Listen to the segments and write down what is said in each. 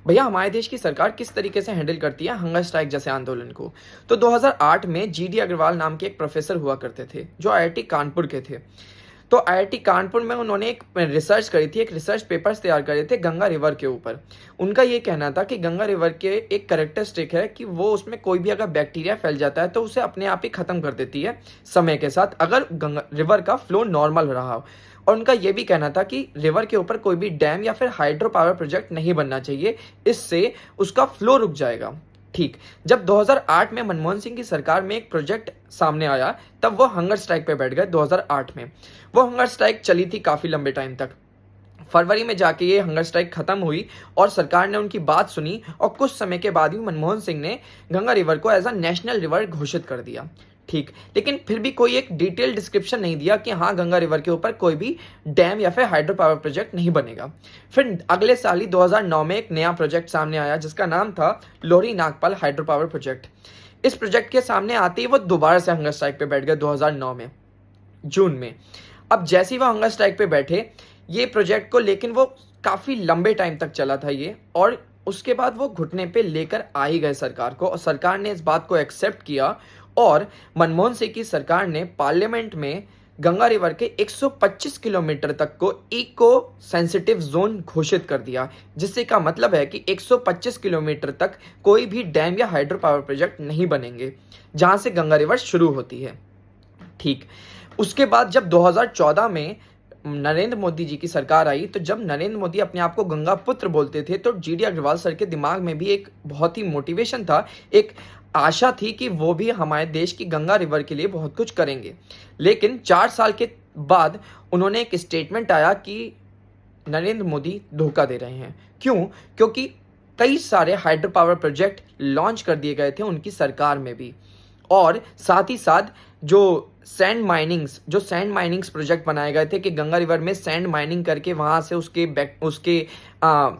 भैया हमारे देश की सरकार किस तरीके से हैंडल करती है हंगर स्ट्राइक जैसे आंदोलन को। तो 2008 में जीडी अग्रवाल नाम के एक प्रोफेसर हुआ करते थे जो आईआईटी कानपुर के थे। तो आईआईटी कानपुर में उन्होंने एक रिसर्च करी थी, एक रिसर्च पेपर्स तैयार करे थे गंगा रिवर के ऊपर। उनका ये कहना था कि गंगा रिवर के एक कैरेक्टरिस्टिक है कि वो उसमें कोई भी अगर बैक्टीरिया फैल जाता है तो उसे अपने आप ही खत्म कर देती है समय के साथ, अगर गंगा रिवर का फ्लो नॉर्मल रहा हो। और उनका ये भी कहना था कि रिवर के ऊपर कोई भी डैम या फिर हाइड्रो पावर प्रोजेक्ट नहीं बनना चाहिए, इससे उसका फ्लो रुक जाएगा। ठीक, जब 2008 में मनमोहन सिंह की सरकार में एक प्रोजेक्ट सामने आया तब वो हंगर स्ट्राइक पे बैठ गए 2008 में। वो हंगर स्ट्राइक चली थी काफी लंबे टाइम तक। फरवरी में जाके ये हंगर स्ट्राइक खत्म हुई और सरकार ने उनकी बात सुनी और कुछ समय के बाद ही मनमोहन सिंह ने गंगा रिवर को एज अ नेशनल रिवर घोषित कर दिया। ठीक, लेकिन फिर भी कोई एक डिटेल डिस्क्रिप्शन नहीं दिया कि हाँ गंगा रिवर के ऊपर कोई भी डैम या फिर हाइड्रो पावर प्रोजेक्ट नहीं बनेगा। फिर अगले साल ही 2009 में एक नया प्रोजेक्ट सामने आया जिसका नाम था Lohri Nagpal hydro power project. इस प्रोजेक्ट के सामने आते ही वो दोबारा से हंगर स्ट्राइक पे बैठ गए 2009 में जून में। अब जैसे ही वो हंगर स्ट्राइक पे बैठे ये प्रोजेक्ट को, लेकिन वो काफी लंबे टाइम तक चला था ये, और उसके बाद वो घुटने पे लेकर आ ही गए सरकार को, और सरकार ने इस बात को एक्सेप्ट किया और मनमोहन सिंह की सरकार ने पार्लियामेंट में गंगा रिवर के 125 किलोमीटर तक को इको सेंसिटिव जोन घोषित कर दिया, जिससे का मतलब है कि 125 किलोमीटर तक कोई भी डैम या हाइड्रो पावर प्रोजेक्ट नहीं बनेंगे जहां से गंगा रिवर शुरू होती है। ठीक, उसके बाद जब 2014 में नरेंद्र मोदी जी की सरकार आई, तो जब नरेंद्र मोदी अपने आप को गंगा पुत्र बोलते थे तो जीडी अग्रवाल सर के दिमाग में भी एक बहुत ही मोटिवेशन था, एक आशा थी कि वो भी हमारे देश की गंगा रिवर के लिए बहुत कुछ करेंगे। लेकिन 4 साल के बाद उन्होंने एक स्टेटमेंट आया कि नरेंद्र मोदी धोखा दे रहे हैं। क्यों? क्योंकि कई सारे हाइड्रो पावर प्रोजेक्ट लॉन्च कर दिए गए थे उनकी सरकार में भी, और साथ ही साथ जो सैंड माइनिंग्स प्रोजेक्ट बनाए गए थे कि गंगा रिवर में सैंड माइनिंग करके वहां से उसके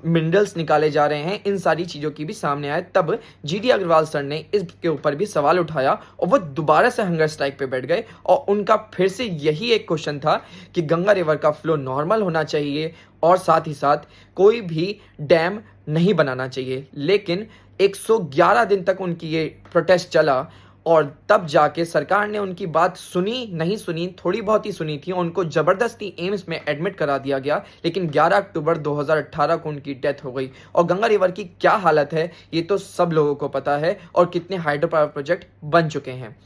मिनरल्स निकाले जा रहे हैं, इन सारी चीज़ों की भी सामने आए। तब जीडी अग्रवाल सर ने इसके ऊपर भी सवाल उठाया और वो दोबारा से हंगर स्ट्राइक पे बैठ गए, और उनका फिर से यही एक क्वेश्चन था कि गंगा रिवर का फ्लो नॉर्मल होना चाहिए और साथ ही साथ कोई भी डैम नहीं बनाना चाहिए। लेकिन 111 दिन तक उनकी ये प्रोटेस्ट चला और तब जाके सरकार ने उनकी बात सुनी, नहीं सुनी, थोड़ी बहुत ही सुनी थी, उनको जबरदस्ती एम्स में एडमिट करा दिया गया। लेकिन 11 अक्टूबर 2018 को उनकी डेथ हो गई। और गंगा रिवर की क्या हालत है ये तो सब लोगों को पता है, और कितने हाइड्रो पावर प्रोजेक्ट बन चुके हैं।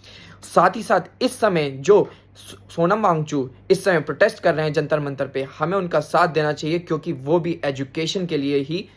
साथ ही साथ इस समय जो सोनम वांगचू इस समय प्रोटेस्ट कर रहे हैं जंतर मंतर पे, हमें उनका साथ देना चाहिए क्योंकि वो भी एजुकेशन के लिए ही